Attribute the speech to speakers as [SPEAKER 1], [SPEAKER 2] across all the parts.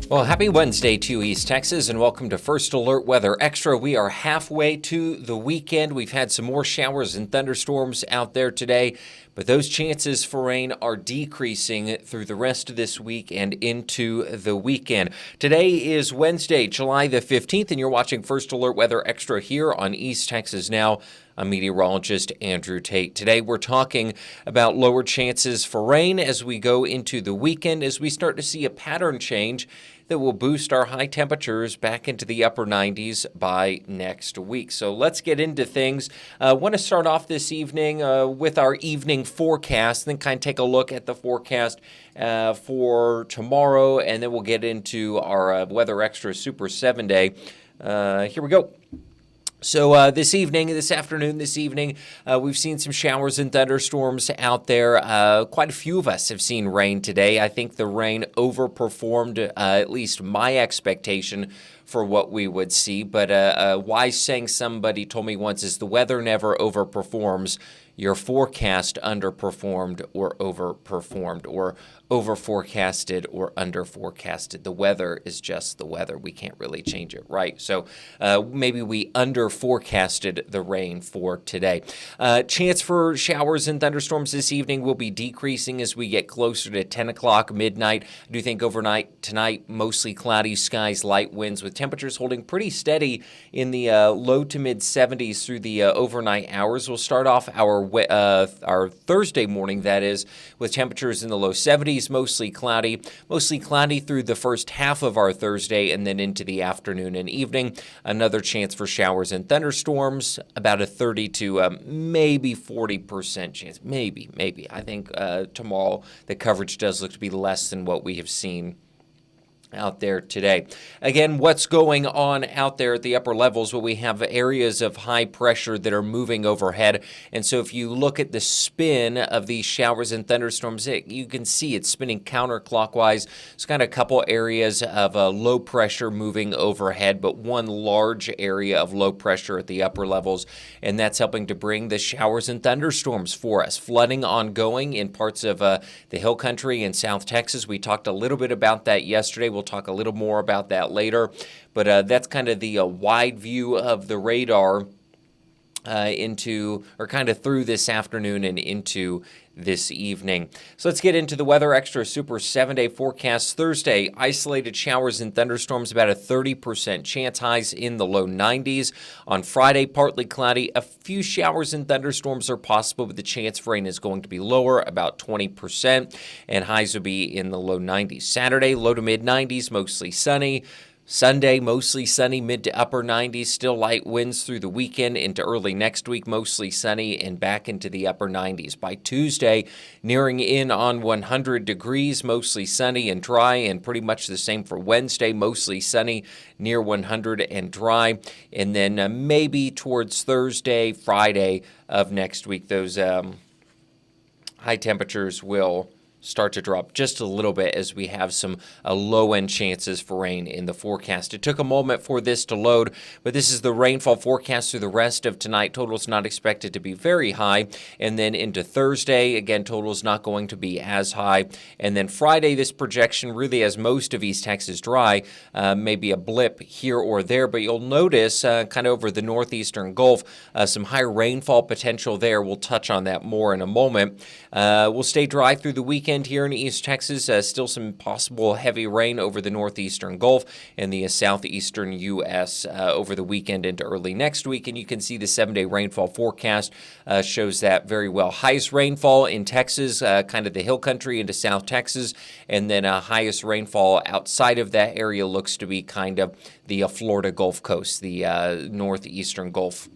[SPEAKER 1] Well, happy Wednesday to East Texas, and welcome to First Alert Weather Extra. We are halfway to the weekend. We've had some more showers and thunderstorms out there today, but those chances for rain are decreasing through the rest of this week and into the weekend. Today is Wednesday, July the 15th, and you're watching First Alert Weather Extra here on East Texas Now. I'm meteorologist Andrew Tate. Today we're talking about lower chances for rain as we go into the weekend, as we start to see a pattern change that will boost our high temperatures back into the upper 90s by next week. So let's get into things. I want to start off this evening with our evening forecast, then kind of take a look at the forecast for tomorrow, and then we'll get into our Weather Extra Super 7 Day. Here we go. So this afternoon, we've seen some showers and thunderstorms out there. Quite a few of us have seen rain today. I think the rain overperformed at least my expectation for what we would see. But a wise saying somebody told me once is the weather never overperforms. Your forecast underperformed or overperformed, or overforecasted or underforecasted. The weather is just the weather. We can't really change it, right? So maybe we underforecasted the rain for today. Chance for showers and thunderstorms this evening will be decreasing as we get closer to 10 o'clock, midnight. I do think overnight tonight, mostly cloudy skies, light winds, with temperatures holding pretty steady in the low to mid 70s through the overnight hours. We'll start off our Thursday morning, that is, with temperatures in the low 70s, mostly cloudy through the first half of our Thursday, and then into the afternoon and evening. Another chance for showers and thunderstorms, about a 30 to maybe 40% chance. Maybe. I think tomorrow the coverage does look to be less than what we have seen out there today. Again, what's going on out there at the upper levels? Well, we have areas of high pressure that are moving overhead. And so if you look at the spin of these showers and thunderstorms, you can see it's spinning counterclockwise. It's got a couple areas of low pressure moving overhead, but one large area of low pressure at the upper levels. And that's helping to bring the showers and thunderstorms for us. Flooding ongoing in parts of the Hill Country in South Texas. We talked a little bit about that yesterday. We'll talk a little more about that later, but that's kind of the wide view of the radar through this afternoon and into this evening. So let's get into the Weather Extra Super 7-day forecast. Thursday, isolated showers and thunderstorms, about a 30% chance, highs in the low 90s. On Friday, partly cloudy. A few showers and thunderstorms are possible, but the chance for rain is going to be lower, about 20%, and highs will be in the low 90s. Saturday, low to mid 90s, mostly sunny. Sunday, mostly sunny, mid to upper 90s, still light winds through the weekend into early next week, mostly sunny and back into the upper 90s. By Tuesday, nearing in on 100 degrees, mostly sunny and dry, and pretty much the same for Wednesday, mostly sunny, near 100 and dry. And then maybe towards Thursday, Friday of next week, those high temperatures will start to drop just a little bit as we have some low-end chances for rain in the forecast. It took a moment for this to load, but this is the rainfall forecast through the rest of tonight. Total's not expected to be very high. And then into Thursday, again, total's not going to be as high. And then Friday, this projection really has most of East Texas dry, maybe a blip here or there, but you'll notice kind of over the northeastern Gulf, some high rainfall potential there. We'll touch on that more in a moment. We'll stay dry through the weekend here in East Texas. Still some possible heavy rain over the northeastern Gulf and the southeastern U.S. Over the weekend into early next week. And you can see the 7-day rainfall forecast shows that very well. Highest rainfall in Texas, kind of the Hill Country into South Texas. And then highest rainfall outside of that area looks to be kind of the Florida Gulf Coast, the northeastern Gulf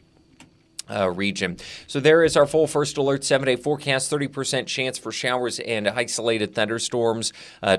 [SPEAKER 1] region. So there is our full First Alert 7-day forecast. 30% chance for showers and isolated thunderstorms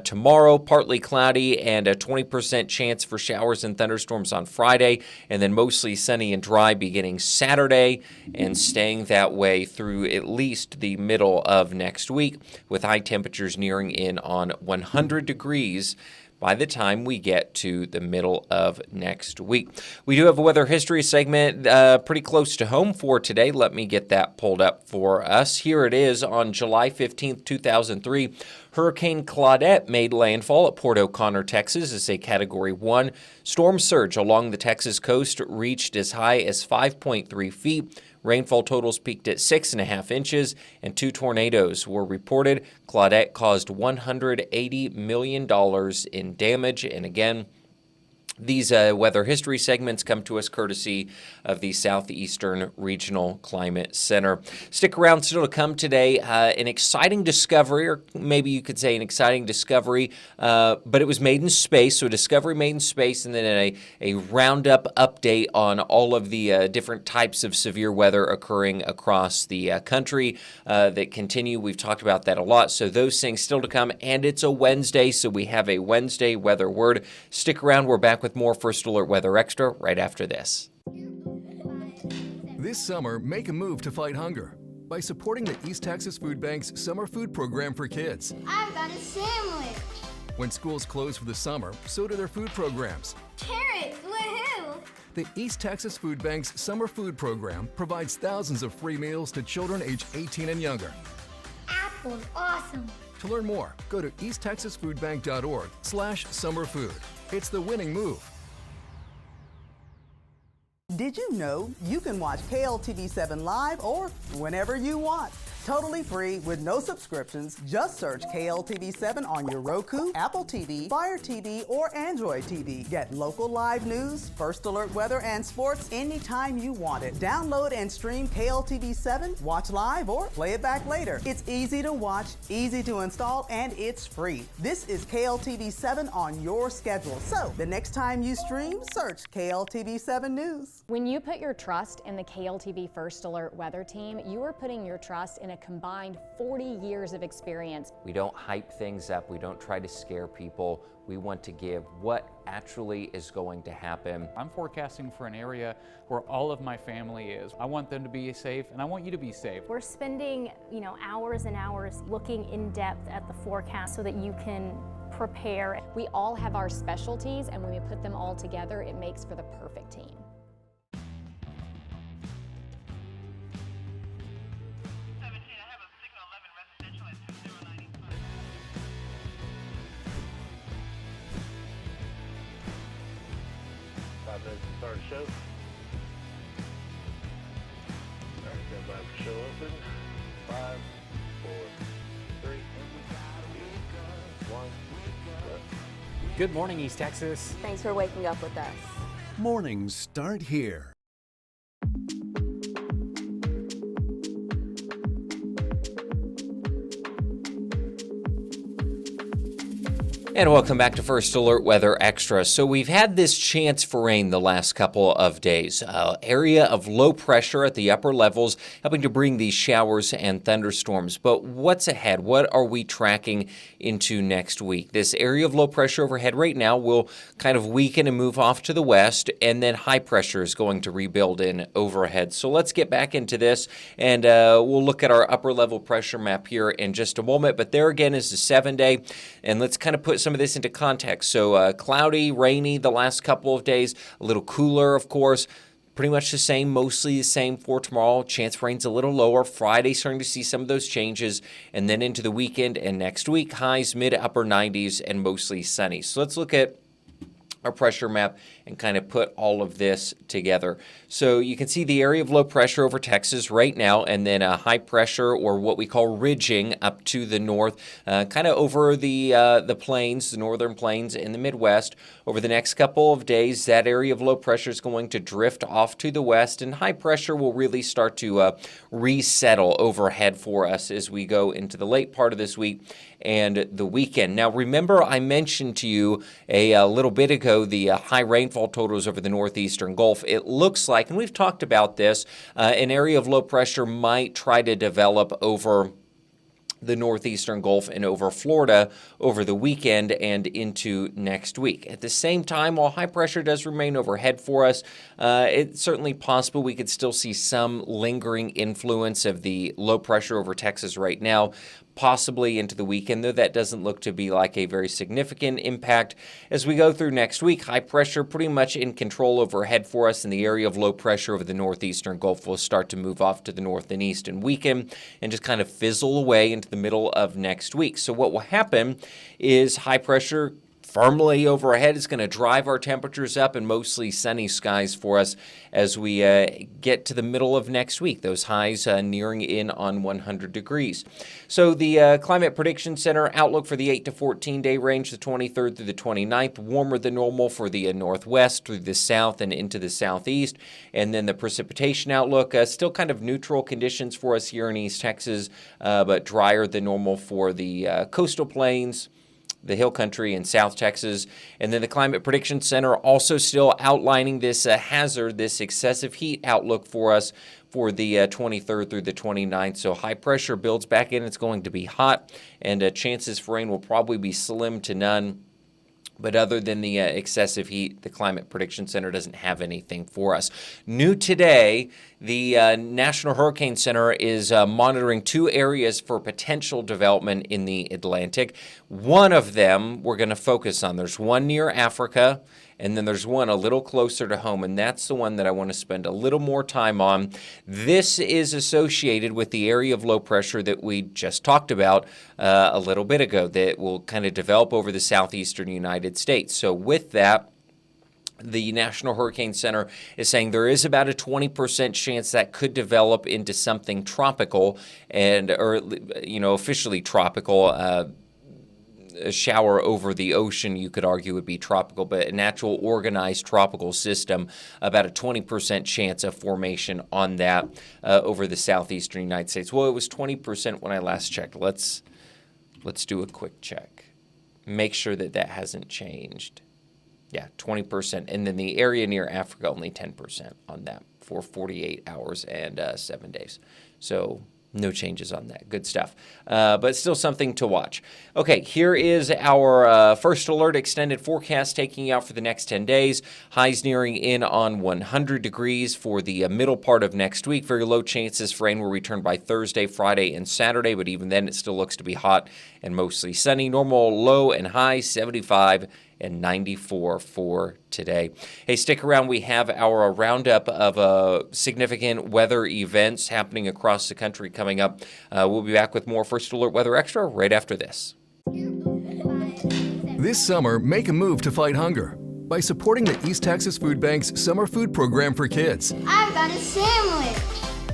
[SPEAKER 1] tomorrow, partly cloudy, and a 20% chance for showers and thunderstorms on Friday, and then mostly sunny and dry beginning Saturday and staying that way through at least the middle of next week, with high temperatures nearing in on 100 degrees by the time we get to the middle of next week. We do have a weather history segment pretty close to home for today. Let me get that pulled up for us. Here it is on July 15th, 2003. Hurricane Claudette made landfall at Port O'Connor, Texas as a Category 1. Storm surge along the Texas coast reached as high as 5.3 feet. Rainfall totals peaked at 6.5 inches, and 2 tornadoes were reported. Claudette caused $180 million in damage. And again, these weather history segments come to us courtesy of the Southeastern Regional Climate Center. Stick around, still to come today. An exciting discovery, or maybe you could say an exciting discovery, but it was made in space. So a discovery made in space, and then a roundup update on all of the different types of severe weather occurring across the country that continue. We've talked about that a lot. So those things still to come, and it's a Wednesday, so we have a Wednesday weather word. Stick around. We're back with more First Alert Weather Extra right after this.
[SPEAKER 2] This summer, make a move to fight hunger by supporting the East Texas Food Bank's Summer Food Program for kids.
[SPEAKER 3] I've got a sandwich.
[SPEAKER 2] When schools close for the summer, so do their food programs.
[SPEAKER 3] Carrots, woohoo!
[SPEAKER 2] The East Texas Food Bank's Summer Food Program provides thousands of free meals to children age 18 and younger.
[SPEAKER 3] Apples, awesome.
[SPEAKER 2] To learn more, go to easttexasfoodbank.org/summerfood. It's the winning move.
[SPEAKER 4] Did you know you can watch KLTV7 live or whenever you want? Totally free with no subscriptions. Just search KLTV7 on your Roku, Apple TV, Fire TV, or Android TV. Get local live news, First Alert weather, and sports anytime you want it. Download and stream KLTV7, watch live, or play it back later. It's easy to watch, easy to install, and it's free. This is KLTV7 on your schedule. So the next time you stream, search KLTV7 News.
[SPEAKER 5] When you put your trust in the KLTV First Alert weather team, you are putting your trust in a combined 40 years of experience.
[SPEAKER 1] We don't hype things up. We don't try to scare people. We want to give what actually is going to happen.
[SPEAKER 6] I'm forecasting for an area where all of my family is. I want them to be safe, and I want you to be safe.
[SPEAKER 7] We're spending, hours and hours looking in depth at the forecast so that you can prepare.
[SPEAKER 5] We all have our specialties, and when we put them all together, it makes for the perfect team.
[SPEAKER 8] Start the show. All right, stand by for show open. 5, 4, 3, 1.
[SPEAKER 9] Good morning, East Texas.
[SPEAKER 10] Thanks for waking up with us.
[SPEAKER 11] Mornings start here.
[SPEAKER 1] And welcome back to First Alert Weather Extra. So we've had this chance for rain the last couple of days. Area of low pressure at the upper levels helping to bring these showers and thunderstorms. But what's ahead? What are we tracking into next week? This area of low pressure overhead right now will kind of weaken and move off to the west, and then high pressure is going to rebuild in overhead. So let's get back into this, and we'll look at our upper level pressure map here in just a moment. But there again is the 7-day, and let's kind of put some of this into context. So cloudy, rainy the last couple of days, a little cooler, of course. Pretty much the same, mostly the same for tomorrow. Chance for rain's a little lower. Friday, starting to see some of those changes. And then into the weekend and next week, highs mid-upper 90s and mostly sunny. So let's look at our pressure map and kind of put all of this together. So you can see the area of low pressure over Texas right now, and then a high pressure, or what we call ridging, up to the north, kind of over the plains, the northern plains in the Midwest. Over the next couple of days, that area of low pressure is going to drift off to the west, and high pressure will really start to resettle overhead for us as we go into the late part of this week and the weekend. Now, remember I mentioned to you a little bit ago the high rainfall totals over the northeastern Gulf. It looks like, and we've talked about this, an area of low pressure might try to develop over the northeastern Gulf and over Florida over the weekend and into next week. At the same time, while high pressure does remain overhead for us, it's certainly possible we could still see some lingering influence of the low pressure over Texas right now. possibly into the weekend, though that doesn't look to be like a very significant impact. As we go through next week, high pressure pretty much in control overhead for us, and the area of low pressure over the northeastern Gulf will start to move off to the north and east and weaken and just kind of fizzle away into the middle of next week. So what will happen is high pressure firmly overhead is going to drive our temperatures up and mostly sunny skies for us as we get to the middle of next week. Those highs nearing in on 100 degrees. So the Climate Prediction Center outlook for the 8 to 14 day range, the 23rd through the 29th, warmer than normal for the northwest through the south and into the southeast. And then the precipitation outlook, still kind of neutral conditions for us here in East Texas, but drier than normal for the coastal plains, the hill country in South Texas. And then the Climate Prediction Center also still outlining this hazard, this excessive heat outlook for us for the 23rd through the 29th. So high pressure builds back in. It's going to be hot, and chances for rain will probably be slim to none. But other than the excessive heat, the Climate Prediction Center doesn't have anything for us. New today, the National Hurricane Center is monitoring 2 areas for potential development in the Atlantic. One of them we're going to focus on. There's one near Africa, and then there's one a little closer to home, and that's the one that I want to spend a little more time on. This is associated with the area of low pressure that we just talked about a little bit ago that will kind of develop over the southeastern United States. So with that, the National Hurricane Center is saying there is about a 20% chance that could develop into something tropical or officially tropical. A shower over the ocean, you could argue, would be tropical, but a natural organized tropical system, about a 20% chance of formation on that over the southeastern United States. Well, it was 20% when I last checked. Let's do a quick check. Make sure that hasn't changed. Yeah, 20%. And then the area near Africa, only 10% on that for 48 hours and 7 days. So no changes on that. Good stuff. But still something to watch. Okay, here is our first alert extended forecast taking you out for the next 10 days. Highs nearing in on 100 degrees for the middle part of next week. Very low chances for rain will return by Thursday, Friday, and Saturday, but even then it still looks to be hot and mostly sunny. Normal low and high 75 and 94 for today. Hey, stick around. We have our roundup of significant weather events happening across the country coming up. We'll be back with more First Alert Weather Extra right after this.
[SPEAKER 2] This summer, make a move to fight hunger by supporting the East Texas Food Bank's Summer Food Program for Kids.
[SPEAKER 3] I've got a sandwich.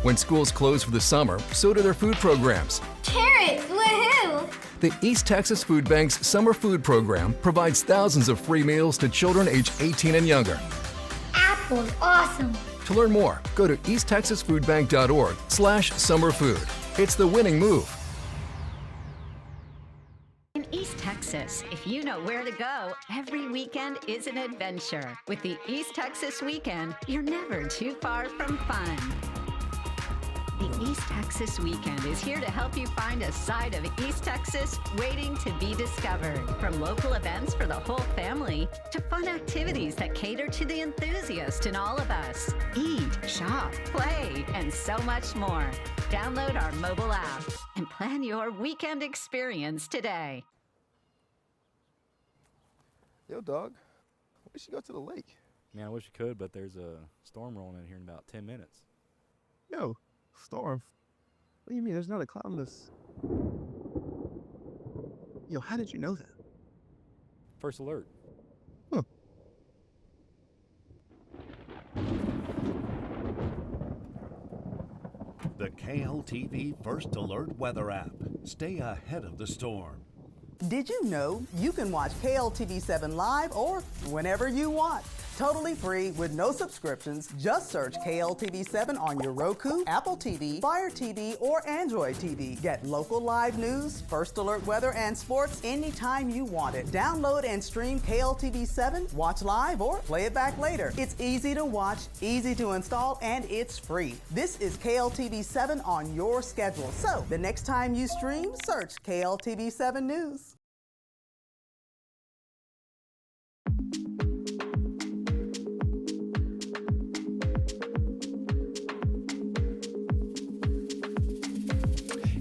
[SPEAKER 2] When schools close for the summer, so do their food programs.
[SPEAKER 3] Carrots, woohoo!
[SPEAKER 2] The East Texas Food Bank's Summer Food Program provides thousands of free meals to children aged 18 and younger.
[SPEAKER 3] Apples, awesome.
[SPEAKER 2] To learn more, go to easttexasfoodbank.org/summerfood. It's the winning move.
[SPEAKER 10] In East Texas, if you know where to go, every weekend is an adventure. With the East Texas Weekend, you're never too far from fun. The East Texas Weekend is here to help you find a side of East Texas waiting to be discovered. From local events for the whole family to fun activities that cater to the enthusiast in all of us. Eat, shop, play, and so much more. Download our mobile app and plan your weekend experience today.
[SPEAKER 12] Yo, dog, we should go to the lake.
[SPEAKER 13] Man, I wish we could, but there's a storm rolling in here in about 10 minutes.
[SPEAKER 12] Yo, storm? What do you mean? There's not a cloud in this. Yo, how did you know that?
[SPEAKER 13] First Alert.
[SPEAKER 12] Huh.
[SPEAKER 11] The KLTV First Alert Weather app. Stay ahead of the storm.
[SPEAKER 4] Did you know you can watch KLTV 7 live or whenever you want? Totally free with no subscriptions. Just search KLTV 7 on your Roku, Apple TV, Fire TV, or Android TV. Get local live news, First Alert weather, and sports anytime you want it. Download and stream KLTV 7, watch live, or play it back later. It's easy to watch, easy to install, and it's free. This is KLTV 7 on your schedule. So the next time you stream, search KLTV 7 News.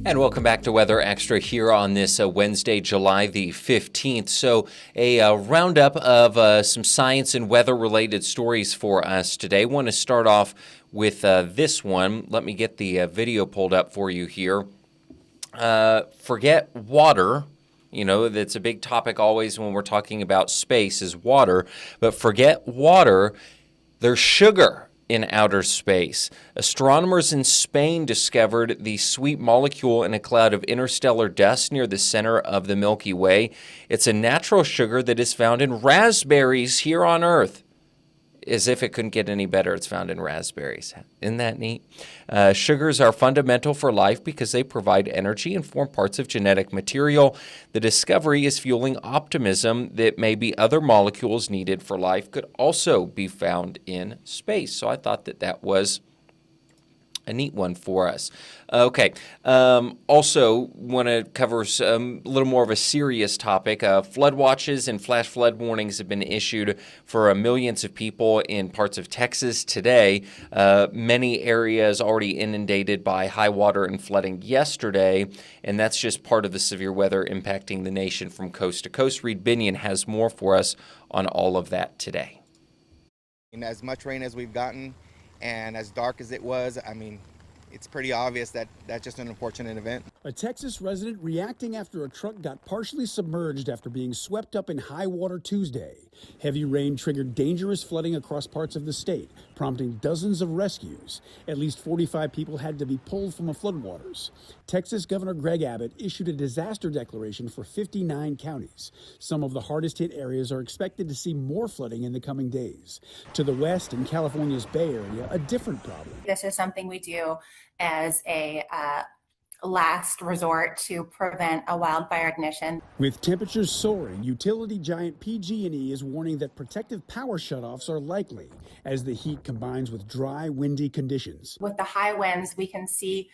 [SPEAKER 1] And welcome back to Weather Extra here on this Wednesday, July the 15th. So a roundup of some science and weather-related stories for us today. I want to start off with this one. Let me get the video pulled up for you here. Forget water. You know, that's a big topic always when we're talking about space is water. But forget water, there's sugar in outer space. Astronomers in Spain discovered the sweet molecule in a cloud of interstellar dust near the center of the Milky Way. It's a natural sugar that is found in raspberries here on Earth. As if it couldn't get any better, it's found in raspberries. Isn't that neat? Sugars are fundamental for life because they provide energy and form parts of genetic material. The discovery is fueling optimism that maybe other molecules needed for life could also be found in space. So I thought that was a neat one for us. Okay. Also, want to cover a little more of a serious topic. Flood watches and flash flood warnings have been issued for millions of people in parts of Texas today. Many areas already inundated by high water and flooding yesterday, and that's just part of the severe weather impacting the nation from coast to coast. Reed Binion has more for us on all of that today.
[SPEAKER 14] And as much rain as we've gotten, and as dark as it was, I mean, it's pretty obvious that that's just an unfortunate event.
[SPEAKER 15] A Texas resident reacting after a truck got partially submerged after being swept up in high water Tuesday. Heavy rain triggered dangerous flooding across parts of the state, prompting dozens of rescues. At least 45 people had to be pulled from the floodwaters. Texas Governor Greg Abbott issued a disaster declaration for 59 counties. Some of the hardest hit areas are expected to see more flooding in the coming days. To the west, in California's Bay Area, a different problem.
[SPEAKER 16] This is something we do as a last resort to prevent a wildfire ignition.
[SPEAKER 15] With temperatures soaring, utility giant PG&E is warning that protective power shutoffs are likely as the heat combines with dry, windy conditions.
[SPEAKER 16] With the high winds, we can see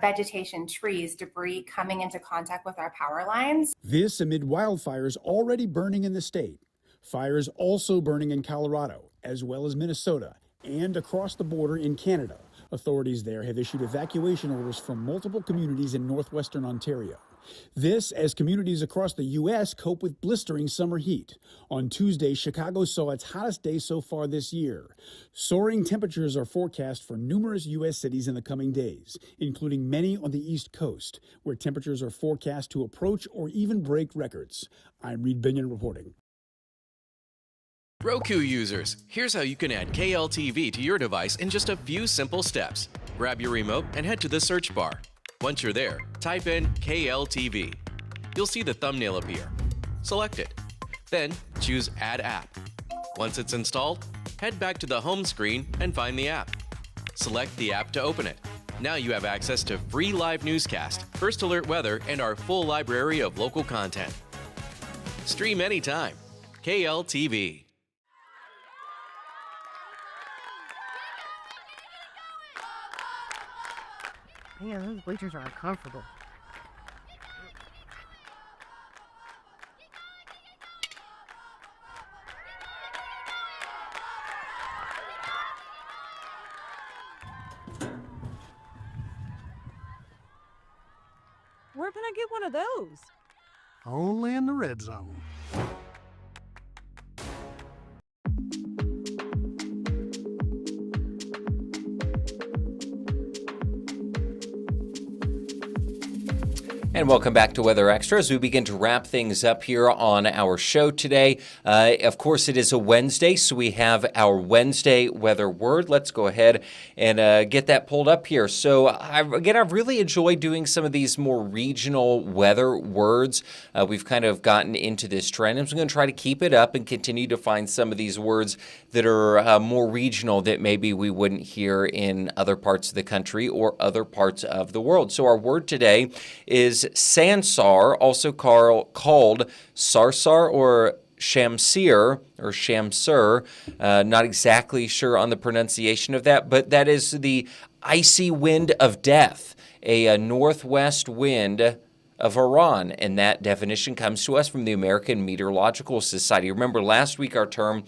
[SPEAKER 16] vegetation, trees, debris coming into contact with our power lines.
[SPEAKER 15] This amid wildfires already burning in the state. Fires also burning in Colorado, as well as Minnesota, and across the border in Canada. Authorities there have issued evacuation orders from multiple communities in northwestern Ontario. This as communities across the U.S. cope with blistering summer heat. On Tuesday, Chicago saw its hottest day so far this year. Soaring temperatures are forecast for numerous U.S. cities in the coming days, including many on the East Coast, where temperatures are forecast to approach or even break records. I'm Reed Binion reporting.
[SPEAKER 17] Roku users, here's how you can add KLTV to your device in just a few simple steps. Grab your remote and head to the search bar. Once you're there, type in KLTV. You'll see the thumbnail appear. Select it. Then choose Add App. Once it's installed, head back to the home screen and find the app. Select the app to open it. Now you have access to free live newscast, First Alert weather, and our full library of local content. Stream anytime. KLTV.
[SPEAKER 18] Man, those bleachers are uncomfortable.
[SPEAKER 19] Where can I get one of those?
[SPEAKER 12] Only in the red zone.
[SPEAKER 1] And welcome back to Weather Extra as we begin to wrap things up here on our show today. Of course, it is a Wednesday, so we have our Wednesday weather word. Let's go ahead and get that pulled up here. So, I've really enjoyed doing some of these more regional weather words. We've kind of gotten into this trend. I'm going to try to keep it up and continue to find some of these words that are more regional that maybe we wouldn't hear in other parts of the country or other parts of the world. So, our word today is Sansar, also called Sarsar or Shamsir or Shamsur. Not exactly sure on the pronunciation of that, but that is the icy wind of death, a northwest wind of Iran. And that definition comes to us from the American Meteorological Society. Remember, last week our term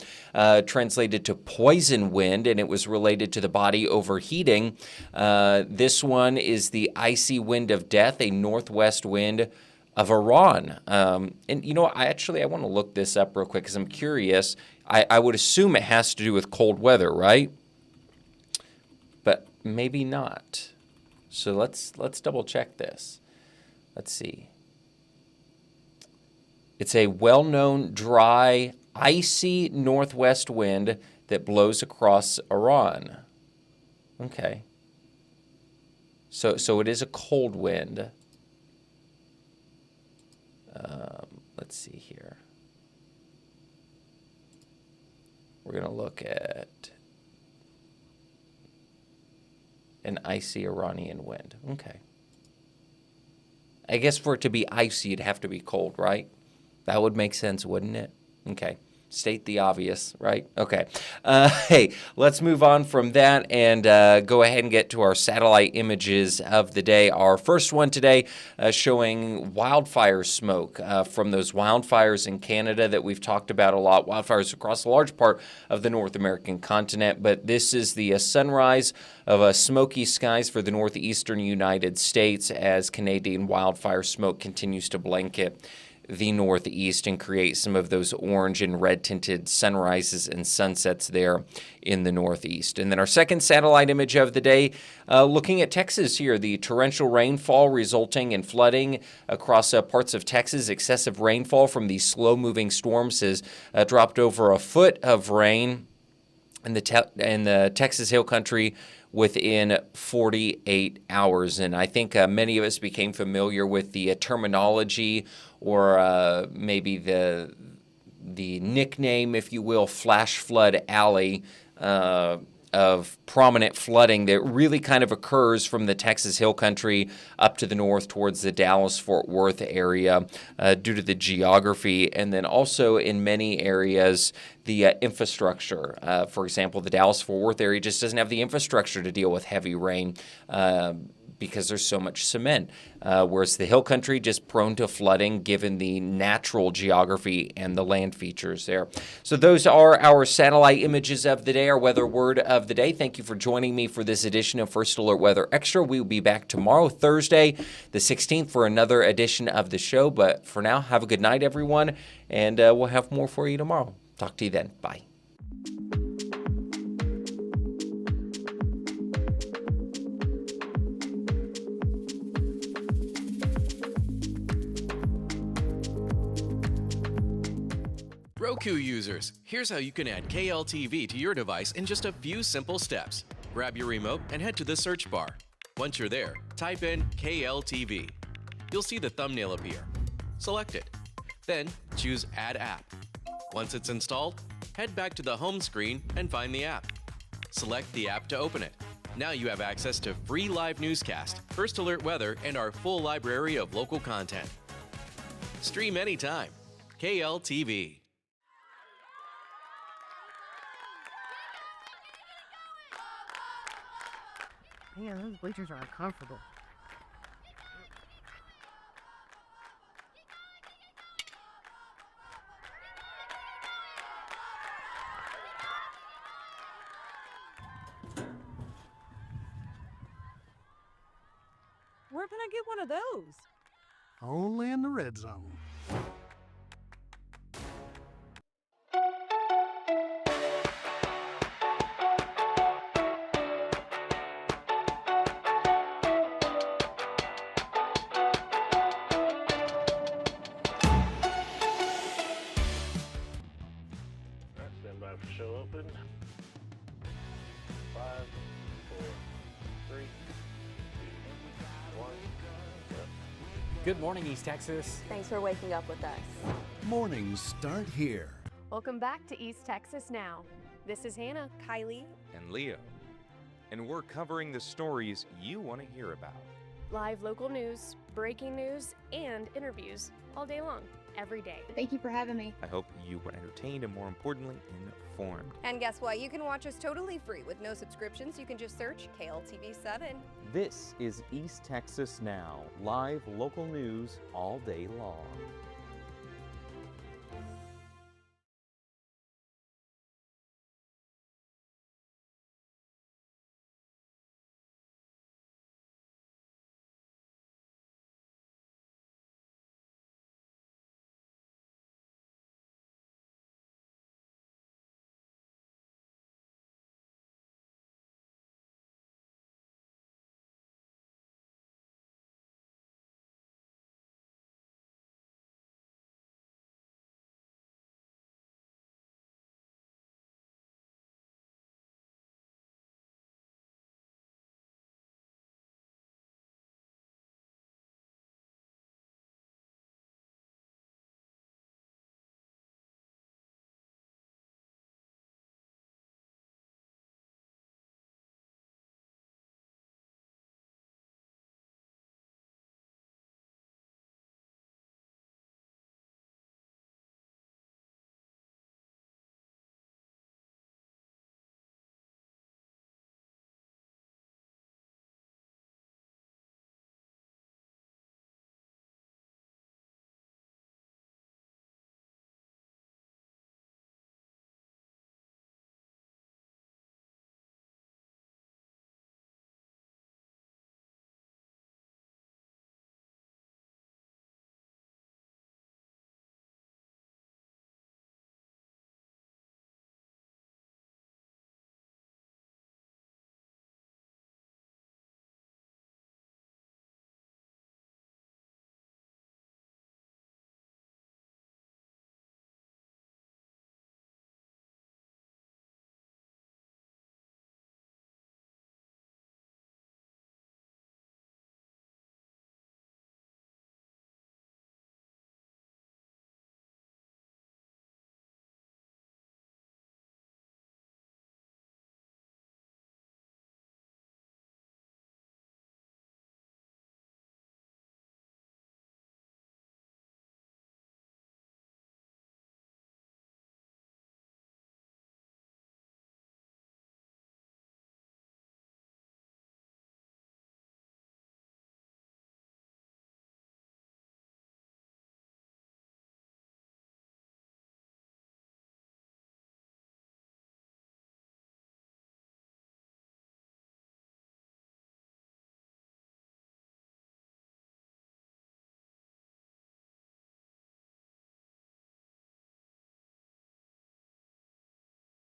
[SPEAKER 1] translated to poison wind, and it was related to the body overheating. This one is the icy wind of death, a northwest wind of Iran. And, you know, I want to look this up real quick because I'm curious. I would assume it has to do with cold weather, right? But maybe not. So let's double check this. Let's see. It's a well-known dry, icy northwest wind that blows across Iran. Okay. So it is a cold wind. Let's see here. We're going to look at an icy Iranian wind. Okay. I guess for it to be icy, it'd have to be cold, right? That would make sense, wouldn't it? Okay. State the obvious, right? Okay. Hey, let's move on from that and go ahead and get to our satellite images of the day. Our first one today showing wildfire smoke from those wildfires in Canada that we've talked about a lot, wildfires across a large part of the North American continent. But this is the sunrise of smoky skies for the northeastern United States as Canadian wildfire smoke continues to blanket the Northeast and create some of those orange and red tinted sunrises and sunsets there in the Northeast. And then our second satellite image of the day, looking at Texas here, the torrential rainfall resulting in flooding across parts of Texas. Excessive rainfall from these slow-moving storms has dropped over a foot of rain in the Texas Hill Country within 48 hours. And I think many of us became familiar with the terminology or maybe the nickname, if you will, Flash Flood Alley, of prominent flooding that really kind of occurs from the Texas Hill Country up to the north towards the Dallas-Fort Worth area due to the geography, and then also in many areas the infrastructure. For example, the Dallas-Fort Worth area just doesn't have the infrastructure to deal with heavy rain because there's so much cement, whereas the Hill Country just prone to flooding given the natural geography and the land features there. So those are our satellite images of the day, our weather word of the day. Thank you for joining me for this edition of First Alert Weather Extra. We will be back tomorrow, Thursday, the 16th, for another edition of the show. But for now, have a good night, everyone, and we'll have more for you tomorrow. Talk to you then. Bye.
[SPEAKER 17] Roku users, here's how you can add KLTV to your device in just a few simple steps. Grab your remote and head to the search bar. Once you're there, type in KLTV. You'll see the thumbnail appear. Select it. Then choose Add App. Once it's installed, head back to the home screen and find the app. Select the app to open it. Now you have access to free live newscast, First Alert Weather, and our full library of local content. Stream anytime. KLTV.
[SPEAKER 18] Man, those bleachers are uncomfortable.
[SPEAKER 19] Where can I get one of those?
[SPEAKER 12] Only in the red zone.
[SPEAKER 8] Stand by for show open. 5, 4, 3, 2, 1.
[SPEAKER 9] Good morning, East Texas.
[SPEAKER 20] Thanks for waking up with us.
[SPEAKER 11] Mornings start here.
[SPEAKER 21] Welcome back to East Texas Now. This is Hannah, Kylie,
[SPEAKER 22] and Leo. And we're covering the stories you want to hear about.
[SPEAKER 21] live local news, breaking news, and interviews all day long. every day.
[SPEAKER 6] Thank you for having me.
[SPEAKER 22] I hope you were entertained and, more importantly, informed.
[SPEAKER 21] And guess what? You can watch us totally free with no subscriptions. You can just search KLTV 7.
[SPEAKER 22] This is East Texas Now, live local news all day long.